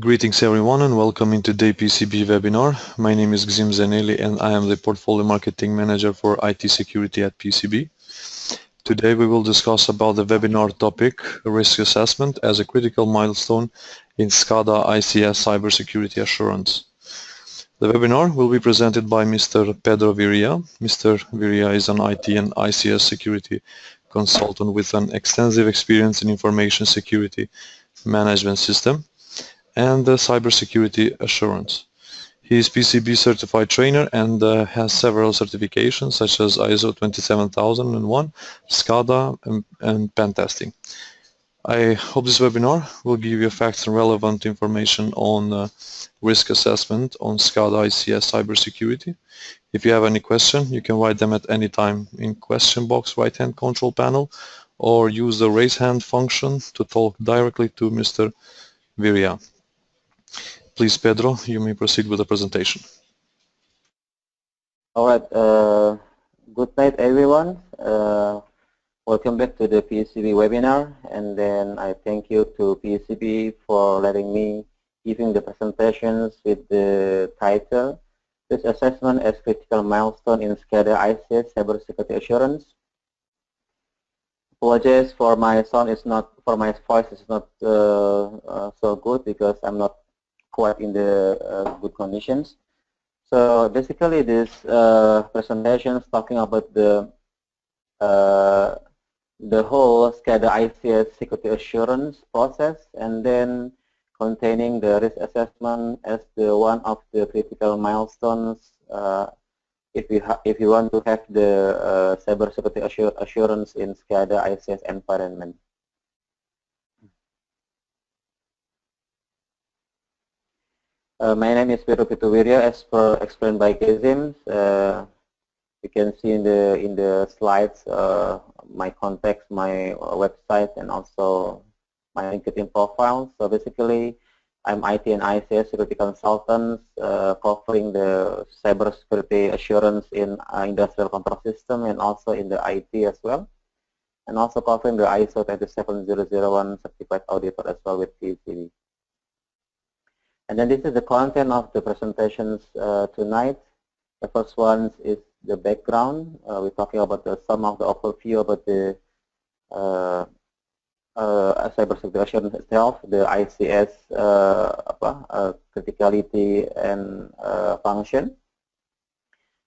Greetings everyone and welcome in today's PCB webinar. My name is Gezim Zeneli and I am the Portfolio Marketing Manager for IT Security at PCB. Today we will discuss about the webinar topic, Risk Assessment as a Critical Milestone in SCADA ICS Cybersecurity Assurance. The webinar will be presented by Mr. Pedro Wirya. Mr. Wirya is an IT and ICS security consultant with an extensive experience in information security management system and cybersecurity assurance. He is PCB certified trainer and has several certifications such as ISO 27001, SCADA, and pen testing. I hope this webinar will give you facts and relevant information on risk assessment on SCADA ICS cybersecurity. If you have any question, you can write them at any time in question box right-hand control panel or use the raise hand function to talk directly to Mr. Wirya. Please, Pedro, you may proceed with the presentation. All right. Good night, everyone. Welcome back to the PCB webinar. And then I thank you to PCB for letting me giving the presentations with the title, Risk Assessment as Critical Milestone in SCADA ICS Cybersecurity Assurance. Apologize for my sound is not, for my voice is not so good because I'm not quite in the good conditions. So basically this presentation is talking about the whole SCADA ICS security assurance process, and then containing the risk assessment as the one of the critical milestones if you want to have the cybersecurity assurance in SCADA ICS environment. My name is Pedro Putu Wirya, as per explained by Gezim. You can see in the slides my contacts, my website, and also my LinkedIn profile. So basically, I'm IT and ICS security consultant covering the cybersecurity assurance in industrial control system and also in the IT as well, and also covering the ISO 27001 certified auditor as well with PECB. And then this is the content of the presentations tonight. The first one is the background. We're talking about some of the overview about the cybersecurity assurance itself, the ICS criticality and function.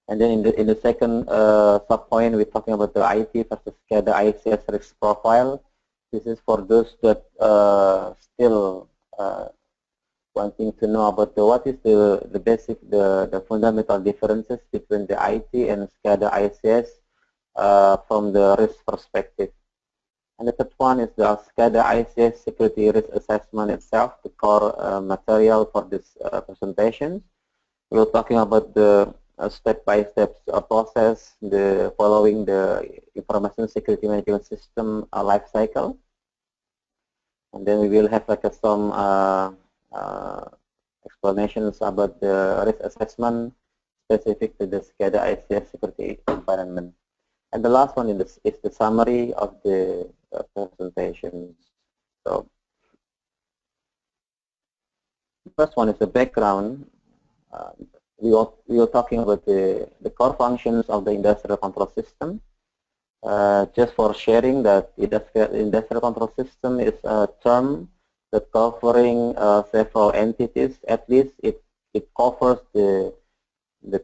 And then in the second sub-point, we're talking about the IT versus SCADA ICS risk profile. This is for those that still wanting to know about what is the basic, the fundamental differences between the IT and SCADA ICS from the risk perspective. And the third one is the SCADA ICS security risk assessment itself, the core material for this presentation. We're talking about the step-by-step process, the following the information security management system life cycle. And then we will have like some explanations about the risk assessment specific to the SCADA ICS security environment. And the last one is the summary of the presentation. So the first one is the background. We are talking about the core functions of the industrial control system. Just for sharing that industrial control system is a term that covering several entities. At least it covers the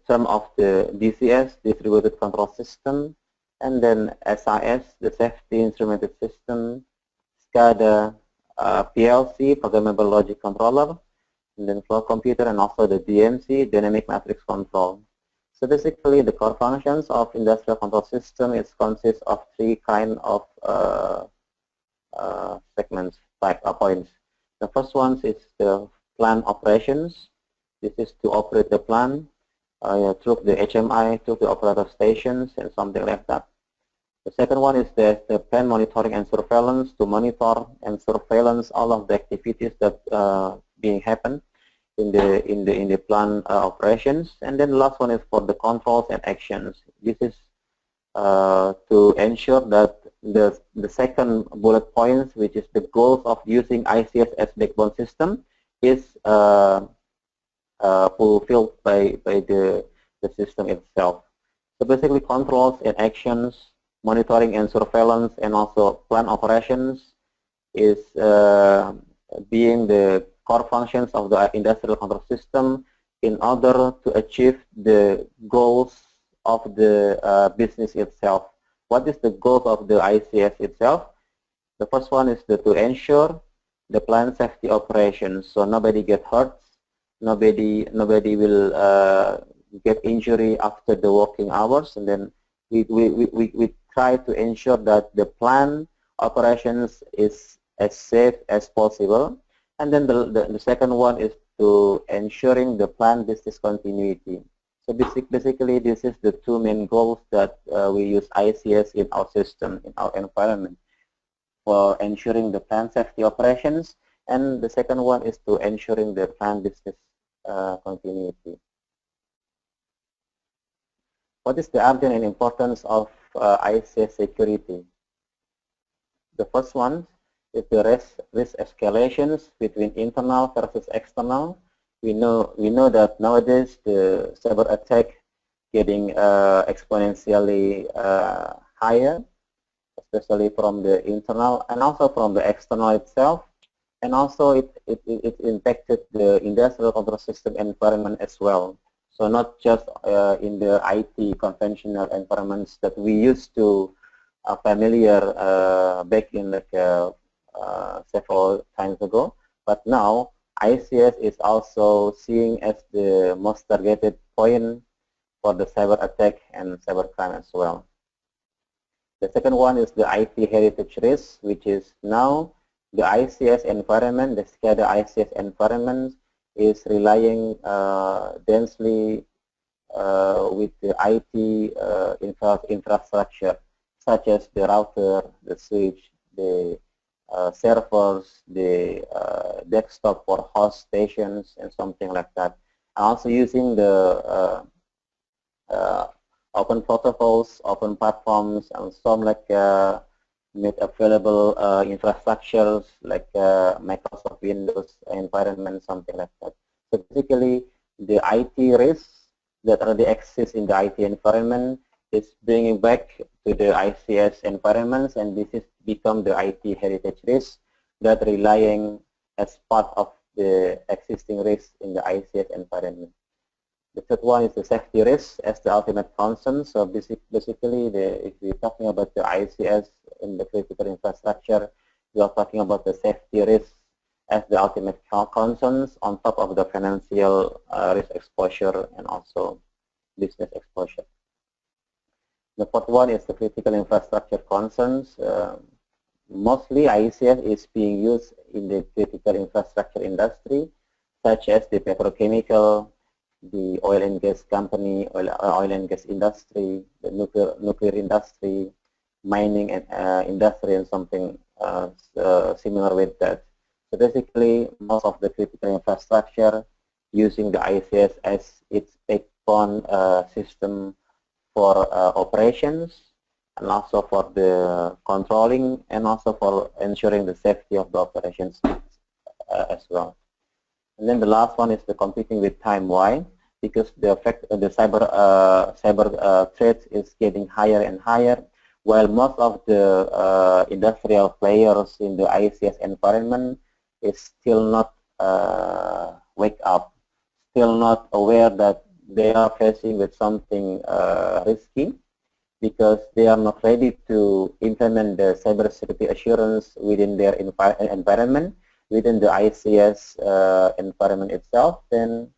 term of the DCS, distributed control system, and then SIS, the safety instrumented system, SCADA, PLC, programmable logic controller, and then flow computer, and also the DMC, dynamic matrix control. So basically, the core functions of industrial control system consists of three kind of segments, points. The first one is the plant operations. This is to operate the plant through the HMI, through the operator stations, and something like that. The second one is the plant monitoring and surveillance, to monitor and surveillance all of the activities that being happen in the plant operations. And then the last one is for the controls and actions. This is to ensure that the second bullet points, which is the goals of using ICS as backbone system, is fulfilled by the system itself. So basically controls and actions, monitoring and surveillance, and also plant operations is being the core functions of the industrial control system in order to achieve the goals of the business itself. What is the goal of the ICS itself? The first one is to ensure the plant safety operations, so nobody get hurt, nobody will get injury after the working hours, and then we try to ensure that the plant operations is as safe as possible. And then the second one is to ensuring the plant business continuity. So basically this is the two main goals that we use ICS in our system, in our environment, for ensuring the plant safety operations, and the second one is to ensuring the plant business continuity. What is the urgent and importance of ICS security? The first one is the risk escalations between internal versus external. We know that nowadays the cyber attack getting exponentially higher, especially from the internal and also from the external itself, and also it impacted the industrial control system environment as well. So not just in the IT conventional environments that we used to familiar back in like several times ago, but now ICS is also seen as the most targeted point for the cyber attack and cyber crime as well. The second one is the IT heritage risk, which is now the ICS environment, the SCADA ICS environment is relying densely with the IT infrastructure, such as the router, the switch, the servers, the desktop for host stations, and something like that. Also using the open protocols, open platforms, and some like made available infrastructures like Microsoft Windows environment, something like that. So basically, the IT risks that already exist in the IT environment is bringing back to the ICS environments, and this is become the IT heritage risk that relying as part of the existing risks in the ICS environment. The third one is the safety risk as the ultimate concern. So basically, if we're talking about the ICS in the critical infrastructure, we are talking about the safety risk as the ultimate concerns on top of the financial risk exposure and also business exposure. The fourth one is the critical infrastructure concerns. Mostly ICS is being used in the critical infrastructure industry, such as the petrochemical, the oil and gas company, oil and gas industry, the nuclear industry, mining and industry, and something similar with that. So basically, most of the critical infrastructure using the ICS as its backbone system for operations, and also for the controlling, and also for ensuring the safety of the operations as well. And then the last one is the competing with time. Why? Because the cyber threats is getting higher and higher, while most of the industrial players in the ICS environment is still not wake up, still not aware that they are facing with something risky, because they are not ready to implement the cybersecurity assurance within their environment, within the ICS environment itself. Then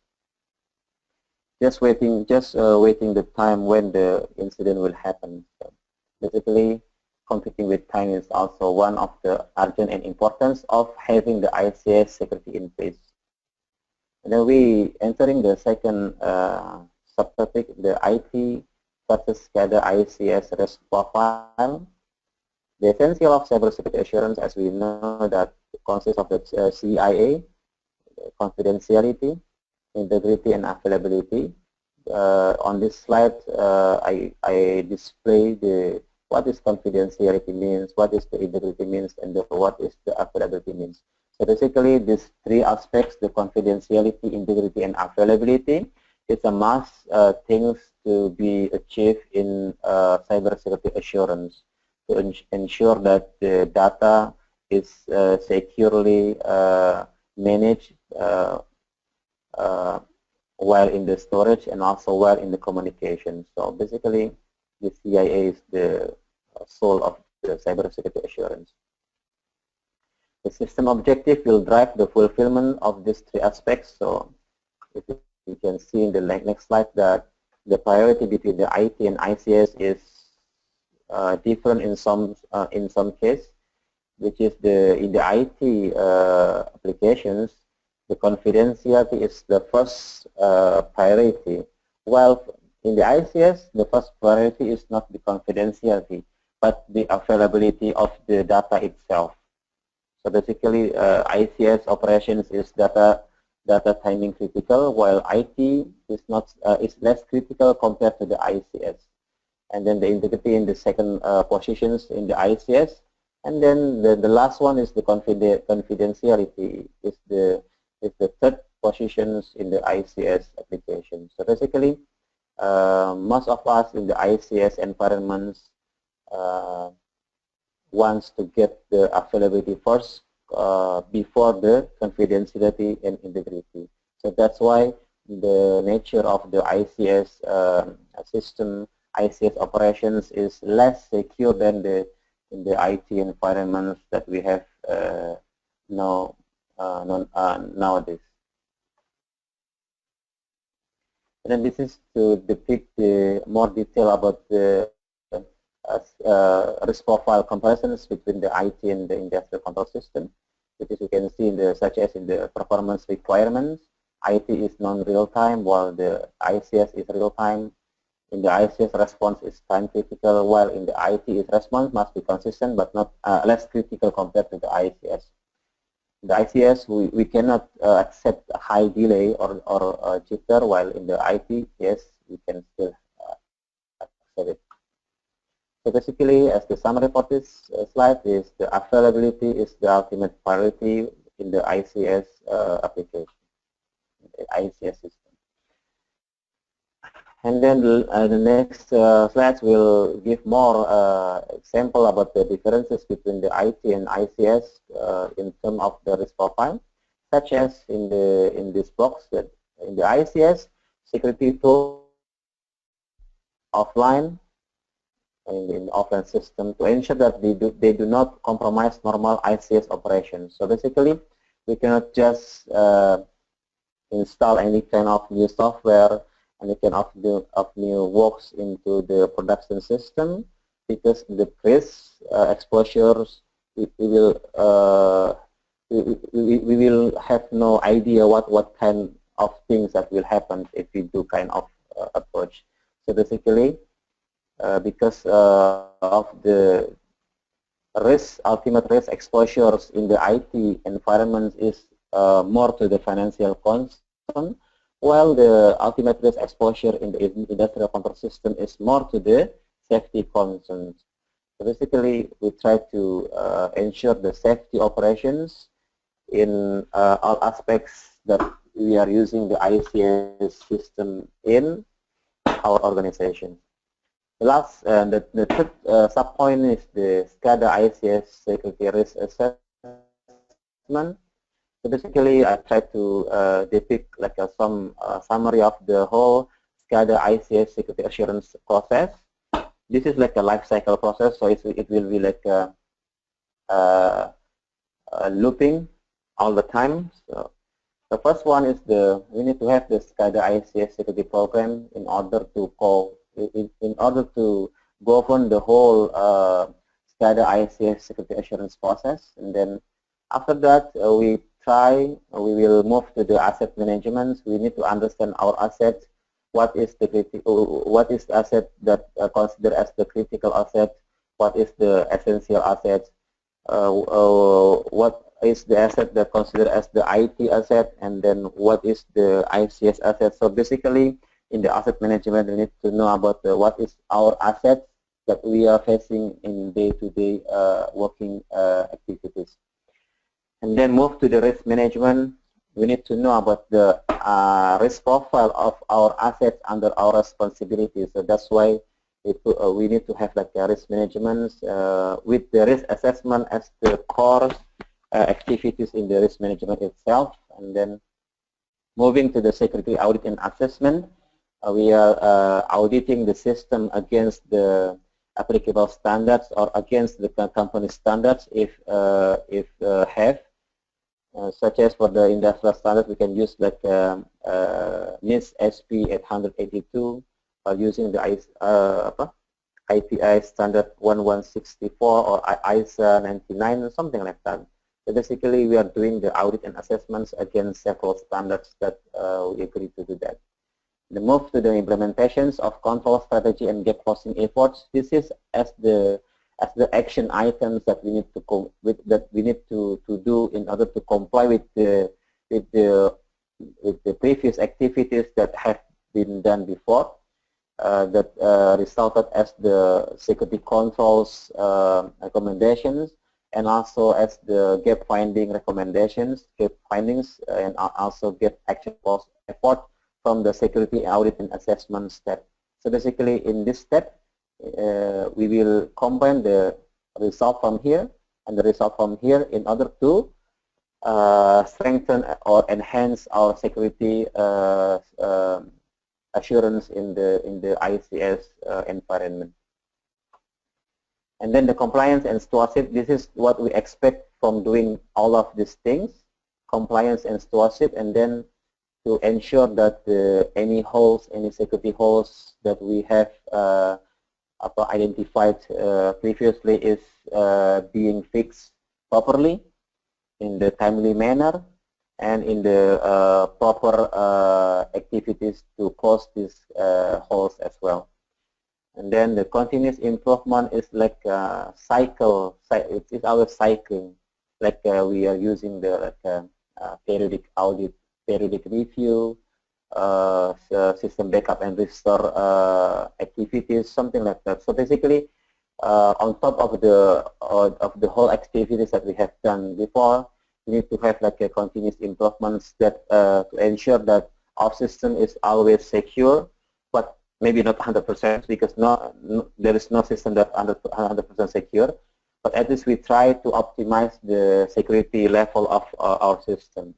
just waiting the time when the incident will happen. So basically, competing with time is also one of the urgent and importance of having the ICS security in place. And then we entering the second subtopic, the IT versus SCADA ICS risk profile. The essential of cybersecurity assurance, as we know, that consists of the CIA, confidentiality, integrity, and availability. On this slide, I display what is confidentiality means, what is the integrity means, and what is the availability means. So basically, these three aspects, the confidentiality, integrity, and availability, is a must things to be achieved in cybersecurity assurance to ensure that the data is securely managed while in the storage and also while in the communication. So basically, the CIA is the soul of the cybersecurity assurance. The system objective will drive the fulfillment of these three aspects. So if you can see in the next slide that the priority between the IT and ICS is different in some case, which is in the IT applications, the confidentiality is the first priority, while in the ICS, the first priority is not the confidentiality, but the availability of the data itself. So basically, ICS operations is data timing critical, while IT is not is less critical compared to the ICS. And then the integrity in the second positions in the ICS, and then the last one is the confidentiality is the third positions in the ICS application. So basically, most of us in the ICS environments wants to get the availability first before the confidentiality and integrity. So that's why the nature of the ICS system, ICS operations is less secure than the IT environments that we have nowadays. And then this is to depict the more detail about the risk profile comparisons between the IT and the industrial control system, which is you can see in the such as in the performance requirements. IT is non-real time, while the ICS is real time. In the ICS, response is time critical, while in the IT, response must be consistent but not less critical compared to the ICS. The ICS, we cannot accept a high delay or jitter, while in the IT, yes, we can still accept it. So basically, as the summary for this slide is the availability is the ultimate priority in the ICS application, the ICS system. And then the next slides will give more example about the differences between the IT and ICS in terms of the risk profile, such as in this box that in the ICS security tool offline in the offline system to ensure that they do not compromise normal ICS operations. So basically, we cannot just install any kind of new software and any kind of new works into the production system, because the risk exposures we will have no idea what kind of things that will happen if we do kind of approach. So basically, because of the ultimate risk exposures in the IT environment is more to the financial concern, while the ultimate risk exposure in the industrial control system is more to the safety concerns. So basically, we try to ensure the safety operations in all aspects that we are using the ICS system in our organization. The last, the third sub-point is the SCADA ICS security risk assessment. So basically, I try to depict like some summary of the whole SCADA ICS security assurance process. This is like a life cycle process, so it will be like looping all the time. So the first one is we need to have the SCADA ICS security program in order to govern the whole SCADA ICS security assurance process. And then after that, we will move to the asset management. We need to understand our asset. What is the asset that considered as the critical asset? What is the essential asset? What is the asset that considered as the IT asset? And then what is the ICS asset? So basically, in the asset management, we need to know about what is our asset that we are facing in day-to-day working activities. And then move to the risk management. We need to know about the risk profile of our assets under our responsibility. So that's why we need to have like a risk management with the risk assessment as the core activities in the risk management itself. And then moving to the security audit and assessment, we are auditing the system against the applicable standards or against the company standards if have. Such as for the industrial standards, we can use like NIST SP 882 or using the ITI standard 1164 or ISA 99 or something like that. So basically, we are doing the audit and assessments against several standards that we agree to do that. The move to the implementations of control strategy and gap closing efforts. This is as the action items that we need to do in order to comply with the previous activities that have been done before that resulted as the security controls recommendations and also as the gap finding recommendations, gap findings, and also gap action force effort from the security audit and assessment step. So basically, in this step, we will combine the result from here and the result from here in order to strengthen or enhance our security assurance in the ICS environment. And then the compliance and stewardship, this is what we expect from doing all of these things, compliance and stewardship, and then to ensure that any holes, any security holes that we have identified previously is being fixed properly in the timely manner and in the proper activities to close these holes as well. And then the continuous improvement is like a cycle. It is our cycling. Like we are using the periodic audit, periodic review, system backup and restore activities, something like that. So basically, on top of the whole activities that we have done before, we need to have like a continuous improvements that to ensure that our system is always secure, but maybe not 100% because there is no system that 100% secure. But at least we try to optimize the security level of our system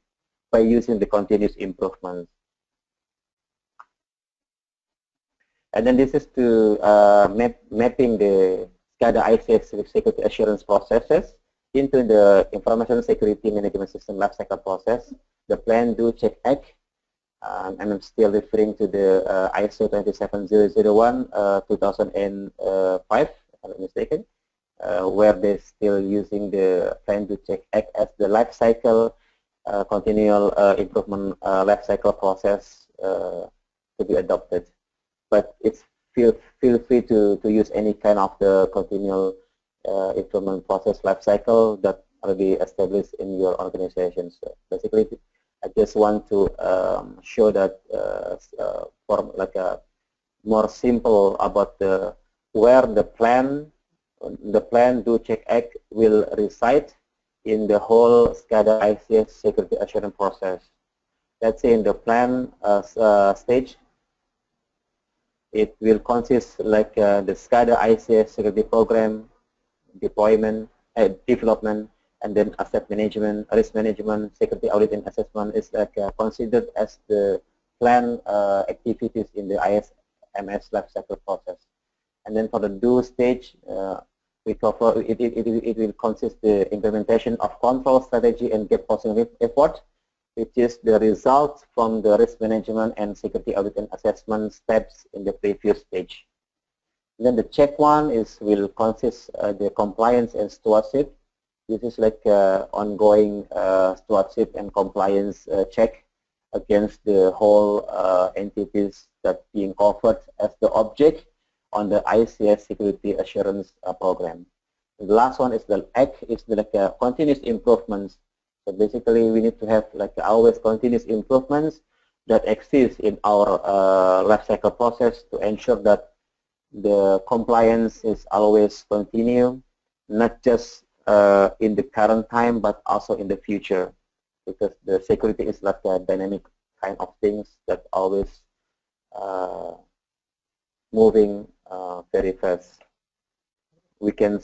by using the continuous improvements. And then this is to mapping the SCADA ICS security assurance processes into the information security management system lifecycle process, the plan, do, check, act. And I'm still referring to the ISO 27001 2005, if I'm not mistaken, where they're still using the plan, do, check, act as the lifecycle continual improvement lifecycle process to be adopted. But it's feel free to use any kind of the continual improvement process lifecycle that already established in your organization. So basically, I just want to show that for like a more simple about where the plan, do, check, act will reside in the whole SCADA ICS security assurance process. Let's say in the plan stage, it will consist like the SCADA ICS security program, deployment, development, and then asset management, risk management, security audit and assessment is like considered as the plan activities in the ISMS lifecycle process. And then for the do stage, we cover it will consist the implementation of control strategy and gap closing effort, which is the result from the risk management and security audit and assessment steps in the previous stage. And then the check one will consist the compliance and stewardship. This is like ongoing stewardship and compliance check against the whole entities that being covered as the object on the ICS security assurance program. And the last one is the ACT, is like continuous improvements. So basically, we need to have like always continuous improvements that exist in our lifecycle process to ensure that the compliance is always continue, not just in the current time, but also in the future, because the security is like a dynamic kind of things that always moving very fast. We can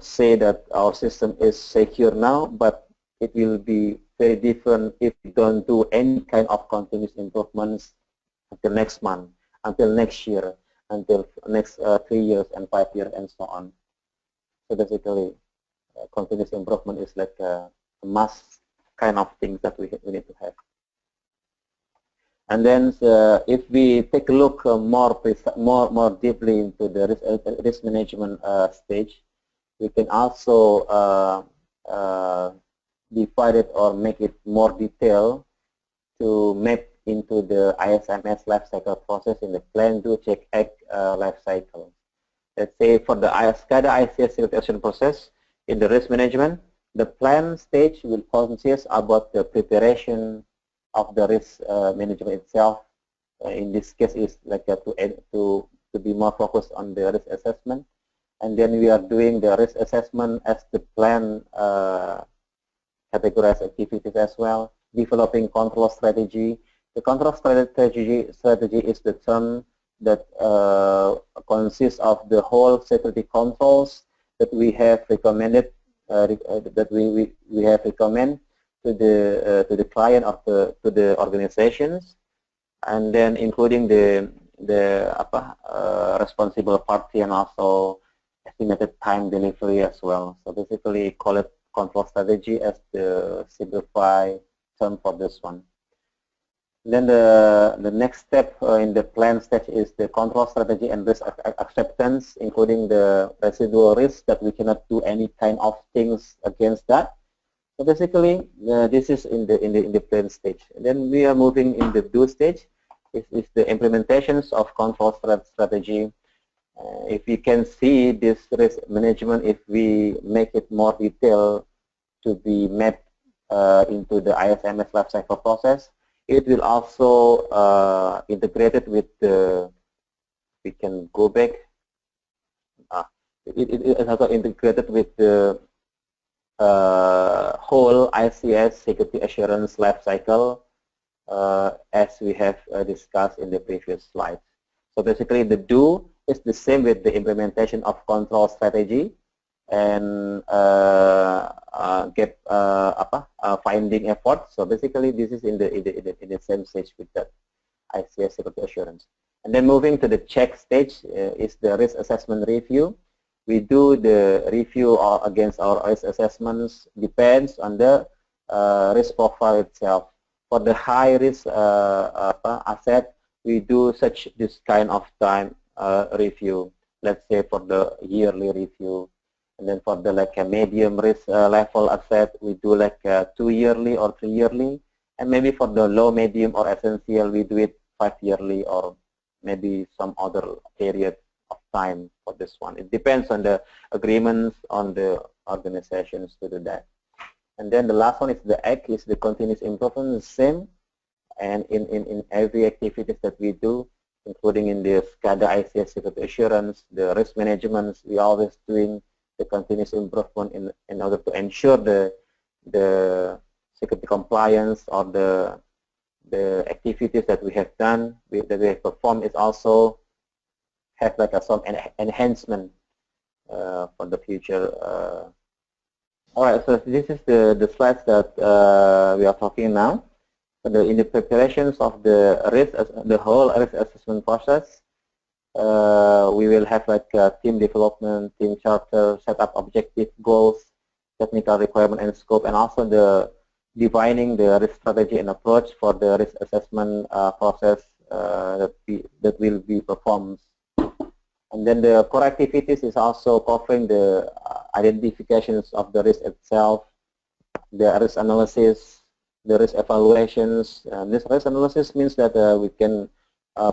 say that our system is secure now, but it will be very different if we don't do any kind of continuous improvements until next month, until next year, until next 3 years and 5 years and so on. So basically, continuous improvement is like a must kind of things that we need to have. And then if we take a look more deeply into the risk management stage, we can also divide it or make it more detailed to map into the ISMS lifecycle process in the plan, do, check, act lifecycle. Let's say for the SCADA ICS certification process in the risk management, the plan stage will consist about the preparation of the risk management itself. In this case, is like to be more focused on the risk assessment, and then we are doing the risk assessment as the plan categorized activities as well. Developing control strategy. The control strategy is the term that consists of the whole security controls that we have recommended, that we have recommended to the client of to the organizations, and then including the responsible party and also estimated time delivery as well. So basically, call it control strategy as the simplified term for this one. Then the next step in the plan stage is the control strategy and risk acceptance, including the residual risk that we cannot do any kind of things against that. So basically, this is in the plan stage. And then we are moving in the do stage. This is the implementations of control strategy. If you can see this risk management, if we make it more detailed to be mapped into the ISMS lifecycle process, it will also integrate it with the, we can go back, it is also integrated with the whole ICS security assurance lifecycle as we have discussed in the previous slides. So basically the do is the same with the implementation of control strategy and finding effort. So basically this is in the same stage with the ICS security assurance. And then moving to the check stage is the risk assessment review. We do the review against our risk assessments, depends on the risk profile itself. For the high risk asset, we do this kind of time review. Let's say for the yearly review, and then for the like a medium risk level asset, we do like 2 yearly or 3 yearly, and maybe for the low, medium, or essential, we do it 5 yearly or maybe some other period of time for this one. It depends on the agreements on the organizations to do that. And then the last one is the act, is the continuous improvement, the same. And in every activities that we do, including in the SCADA ICS security assurance, the risk management, we always doing the continuous improvement in order to ensure the security compliance or the activities that we have done, that we have performed, is also have like some enhancement for the future. All right, so this is the slides that we are talking now. In the preparations of the risk, the whole risk assessment process, we will have like team development, team charter, set up objective goals, technical requirement and scope, and also the defining the risk strategy and approach for the risk assessment process that will be performed. And then the core activities is also covering the identifications of the risk itself, the risk analysis, the risk evaluations. This risk analysis means that we can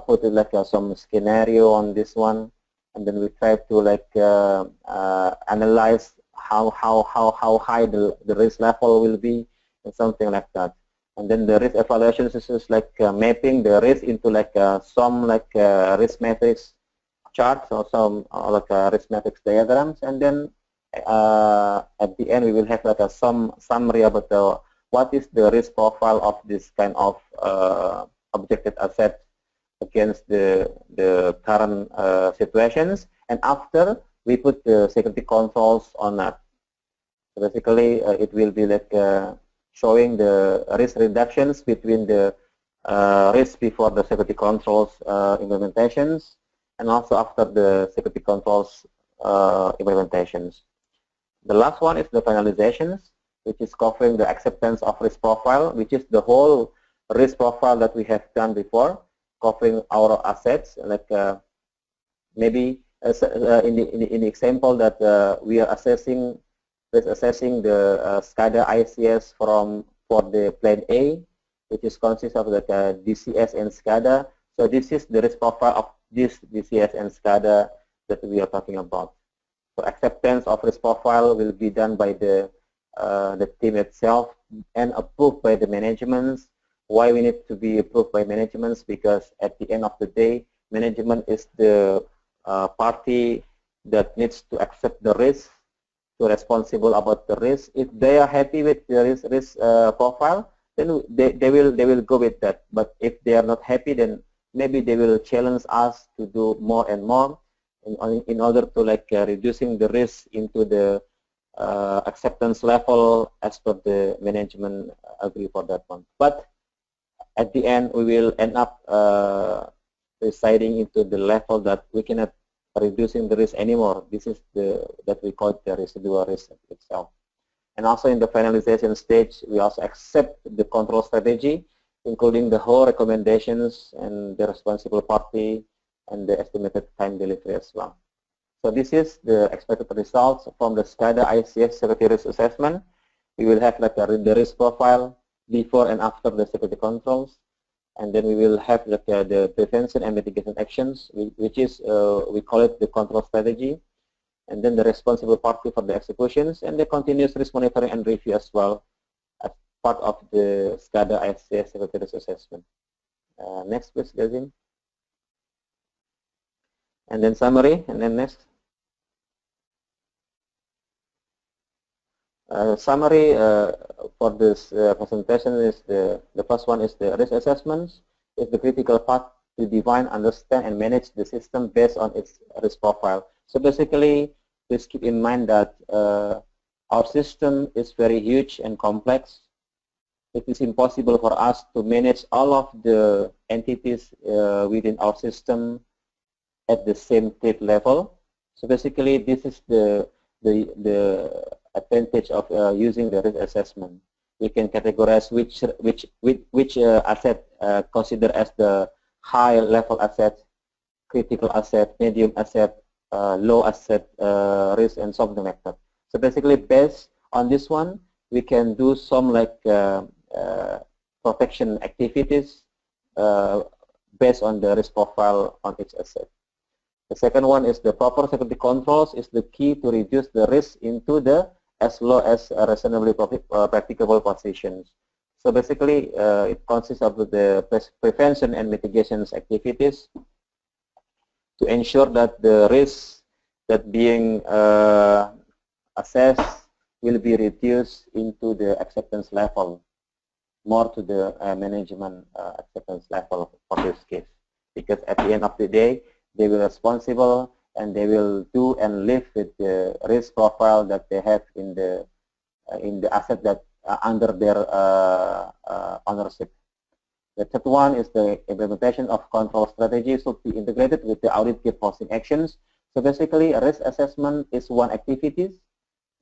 put it like some scenario on this one, and then we try to like analyze how high the risk level will be and something like that. And then the risk evaluations is just like mapping the risk into like some like risk matrix, charts or some like risk matrix diagrams, and then at the end we will have like a summary about what is the risk profile of this kind of objected asset against the current situations, and after we put the security controls on that. So basically it will be like showing the risk reductions between the risk before the security controls implementations and also after the security controls implementations. The last one is the finalizations, which is covering the acceptance of risk profile, which is the whole risk profile that we have done before, covering our assets. Like maybe in the example that we are assessing the SCADA ICS for the plan A, which is consists of the DCS and SCADA. So this is the risk profile of this DCS and SCADA that we are talking about. So acceptance of risk profile will be done by the team itself and approved by the management. Why we need to be approved by management? Because at the end of the day, management is the party that needs to accept the risk, to responsible about the risk. If they are happy with the risk profile, then they will go with that. But if they are not happy, then maybe they will challenge us to do more and more in order to like reducing the risk into the acceptance level as per the management agree for that one. But at the end, we will end up residing into the level that we cannot reducing the risk anymore. This is that we call the residual risk itself. And also in the finalization stage, we also accept the control strategy, including the whole recommendations and the responsible party and the estimated time delivery as well. So this is the expected results from the SCADA ICS security risk assessment. We will have like the risk profile before and after the security controls, and then we will have like the prevention and mitigation actions, which is we call it the control strategy, and then the responsible party for the executions, and the continuous risk monitoring and review as well as part of the SCADA ICS security risk assessment. Next, please, Gezim. And then summary, and then next. Summary for this presentation is the first one is the risk assessments. Is the critical part to define, understand, and manage the system based on its risk profile. So basically, please keep in mind that our system is very huge and complex. It is impossible for us to manage all of the entities within our system at the same threat level. So basically, this is the advantage of using the risk assessment. We can categorize which asset considered as the high level asset, critical asset, medium asset, low asset risk, and something like that. So basically, based on this one, we can do some like protection activities based on the risk profile on each asset. The second one is the proper security controls is the key to reduce the risk into the as low as reasonably practicable positions. So basically, it consists of the prevention and mitigation activities to ensure that the risks that being assessed will be reduced into the acceptance level, more to the management acceptance level for this case. Because at the end of the day, they will be responsible and they will do and live with the risk profile that they have in the asset that under their ownership. The third one is the implementation of control strategies should be integrated with the audit gap posting actions. So basically, a risk assessment is one activity,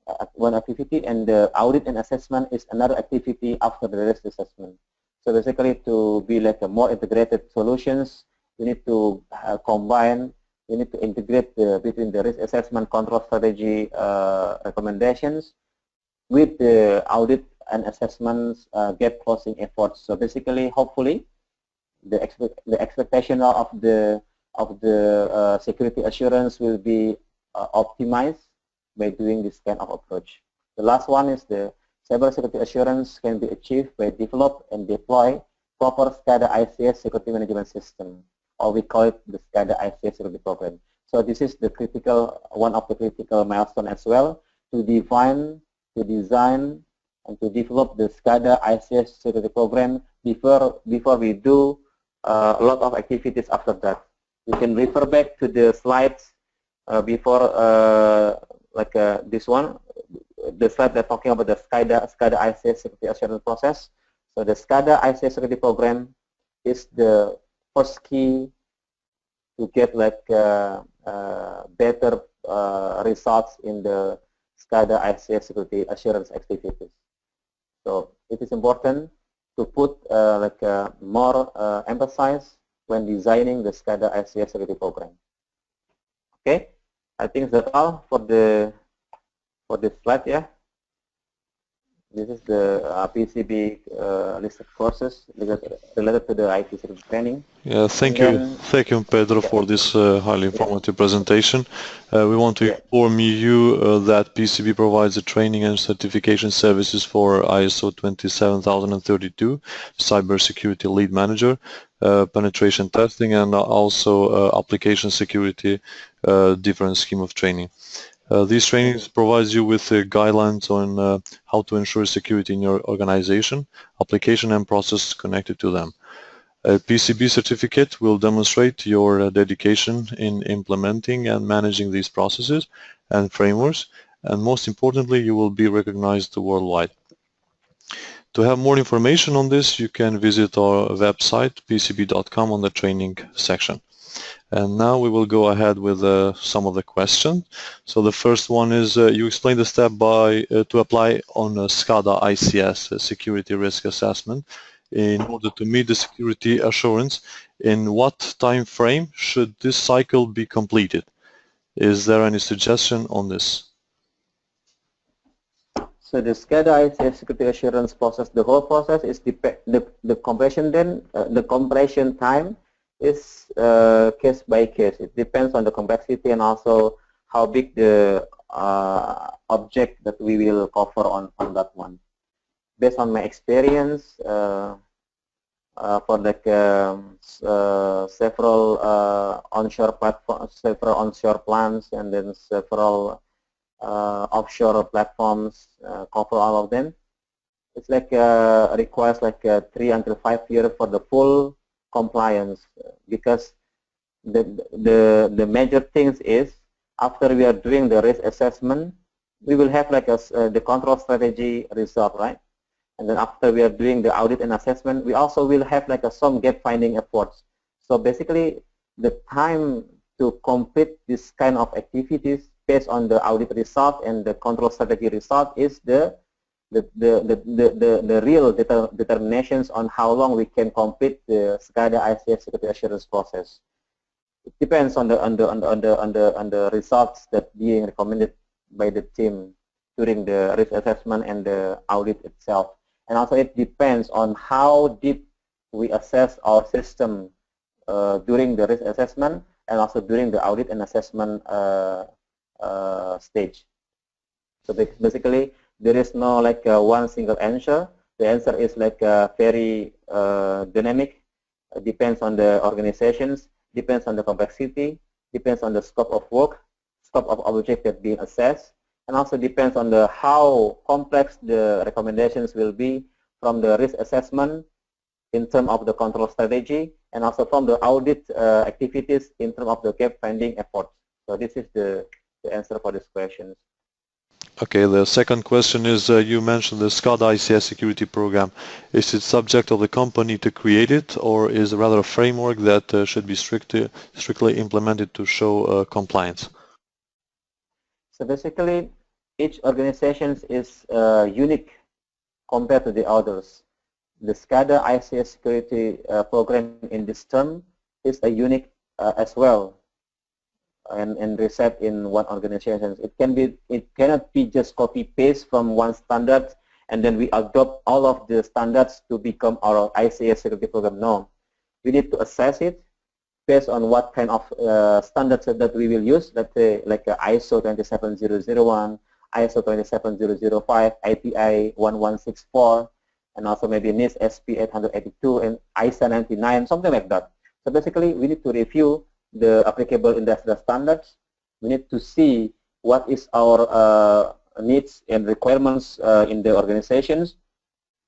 and the audit and assessment is another activity after the risk assessment. So basically, to be like a more integrated solutions, we need to combine. We need to integrate between the risk assessment control strategy recommendations with the audit and assessments gap closing efforts. So basically, hopefully, the expectation of the security assurance will be optimized by doing this kind of approach. The last one is the cybersecurity assurance can be achieved by develop and deploy proper SCADA ICS security management system, or we call it the SCADA ICS security program. So this is the one of the critical milestone as well, to define, to design, and to develop the SCADA ICS security program before we do a lot of activities after that. You can refer back to the slides before, this one, the slide that's talking about the SCADA ICS security assurance process. So the SCADA ICS security program is the first key to get better results in the SCADA ICS security assurance activities. So it is important to put more emphasis when designing the SCADA ICS security program. Okay, I think that's all for this slide. Yeah. This is the PCB list of courses related to the IT security training. Yeah, thank you, Pedro, for this highly informative presentation. We want to inform you that PCB provides the training and certification services for ISO 27032, cybersecurity lead manager, penetration testing, and also application security, different scheme of training. These trainings provide you with guidelines on how to ensure security in your organization, application and processes connected to them. A PCB certificate will demonstrate your dedication in implementing and managing these processes and frameworks, and most importantly, you will be recognized worldwide. To have more information on this, you can visit our website, pcb.com, on the training section. And now we will go ahead with some of the questions. So the first one is, you explained the step to apply on a SCADA ICS, a security risk assessment, in order to meet the security assurance. In what time frame should this cycle be completed? Is there any suggestion on this? So the SCADA ICS security assurance process, the whole process is the compression time is case by case. It depends on the complexity and also how big the object that we will cover on that one. Based on my experience, for several onshore platforms, several onshore plants, and then several offshore platforms, cover all of them. It's requires 3 until 5 years for the full compliance, because the major things is, after we are doing the risk assessment, we will have the control strategy result, right? And then after we are doing the audit and assessment, we also will have some gap finding efforts. So basically, the time to complete this kind of activities based on the audit result and the control strategy result is the real determinations on how long we can complete the SCADA ICS security assurance process. It depends on the results that being recommended by the team during the risk assessment and the audit itself. And also it depends on how deep we assess our system during the risk assessment and also during the audit and assessment stage. So basically, there is no one single answer. The answer is very dynamic. It depends on the organizations, depends on the complexity, depends on the scope of work, scope of object that being assessed, and also depends on how complex the recommendations will be from the risk assessment in terms of the control strategy, and also from the audit activities in terms of the gap finding efforts. So this is the answer for this question. Okay, the second question is, you mentioned the SCADA ICS security program. Is it subject of the company to create it, or is it rather a framework that should be strictly implemented to show compliance? So basically, each organization is unique compared to the others. The SCADA ICS security program in this term is a unique as well, and reset in one organization. It cannot be just copy paste from one standard and then we adopt all of the standards to become our ICS security program. No, we need to assess it based on what kind of standards that we will use. Let's say ISO 27001, ISO 27005, IPI 1164, and also maybe NIST SP 882 and ISA 99, something like that. So basically, we need to review the applicable industrial standards. We need to see what is our needs and requirements in the organizations,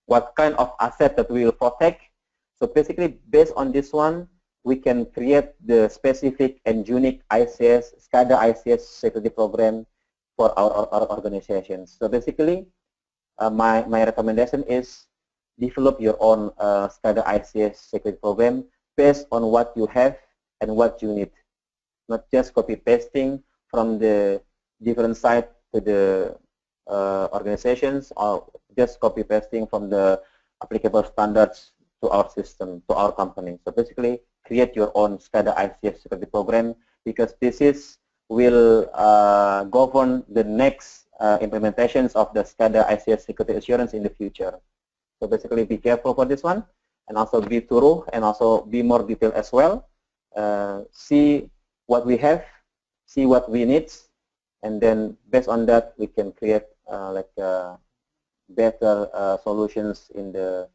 what kind of asset that we will protect. So basically, based on this one, we can create the specific and unique ICS, SCADA ICS security program for our organizations. So basically, my recommendation is develop your own SCADA ICS security program based on what you have and what you need. Not just copy pasting from the different site to the organizations, or just copy pasting from the applicable standards to our system, to our company. So basically, create your own SCADA ICS security program, because this will govern the next implementations of the SCADA ICS security assurance in the future. So basically, be careful for this one, and also be thorough, and also be more detailed as well. See what we have, see what we need, and then based on that, we can create better solutions in the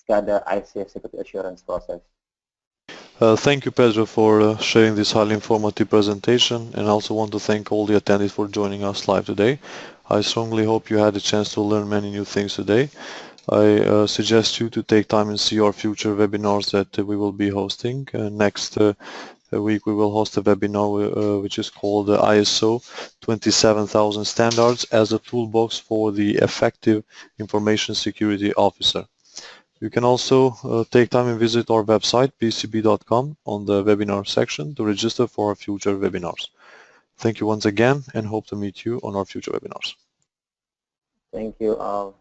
SCADA ICS security assurance process. Thank you, Pedro, for sharing this highly informative presentation, and I also want to thank all the attendees for joining us live today. I strongly hope you had a chance to learn many new things today. I suggest you to take time and see our future webinars that we will be hosting. Next week we will host a webinar which is called ISO 27000 Standards as a Toolbox for the Effective Information Security Officer. You can also take time and visit our website pecb.com on the webinar section to register for our future webinars. Thank you once again, and hope to meet you on our future webinars. Thank you all.